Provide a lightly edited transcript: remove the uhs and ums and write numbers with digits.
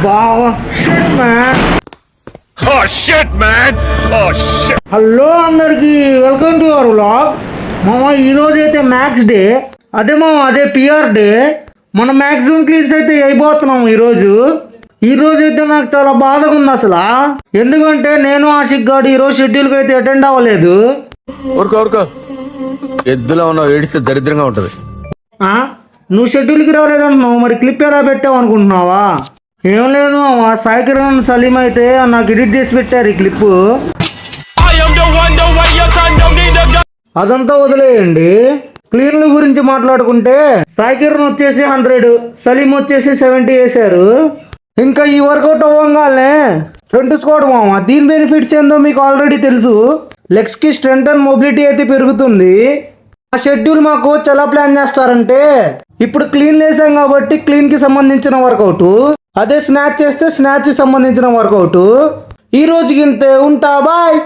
బావా shit man. Hello అందరికి, welcome to our vlog. మామ ఈరోజు అయితే మ్యాథ్స్ డే. అదే మామ, అదే పిఆర్ డే. మన మ్యాక్సిమం క్లీన్స్ అయితే అయిపోతున్నాం ఈరోజు అయితే నాకు చాలా బాధగా ఉంది అసలు. ఎందుకంటే నేను ఆషిక్ గాడు ఈరోజు షెడ్యూల్కి అయితే అటెండ్ అవ్వలేదు. ఎద్దులో ఉన్నావు, ఏడిస్తే దరిద్రంగా ఉంటది. నువ్వు షెడ్యూల్కి రాలేదంటున్నావు, మరి క్లిప్ ఎలా పెట్టావు అనుకుంటున్నావా? ఏం లేదు మామ, సాయి కిరణ్ సలీం అయితే నాకు ఎడిట్ చేసి పెట్టారు ఈ క్లిప్. అదంతా వదిలేయండి. క్లీన్ల గురించి మాట్లాడుకుంటే సాయి కిరణ్ వచ్చేసి 100, సలీం వచ్చేసి 70 వేశారు. ఇంకా ఈ వర్కౌట్ అవ్వగానే ఫ్రంట్ స్క్వాట్ మామ, దీని బెనిఫిట్స్ ఏందో మీకు ఆల్రెడీ తెలుసు. లెగ్స్ కి స్ట్రెంత్ అండ్ మొబిలిటీ అయితే పెరుగుతుంది. ఆ షెడ్యూల్ మా కోచ్ ఎలా ప్లాన్ చేస్తారంటే, ఇప్పుడు క్లీన్ లేసాం కాబట్టి క్లీన్ కి సంబంధించిన వర్కౌట్, అదే స్నాచ్ చేస్తే స్నాచ్ కి సంబంధించిన వర్కౌట్. ఈ రోజుకి ఇంతే, ఉంటా, బాయ్.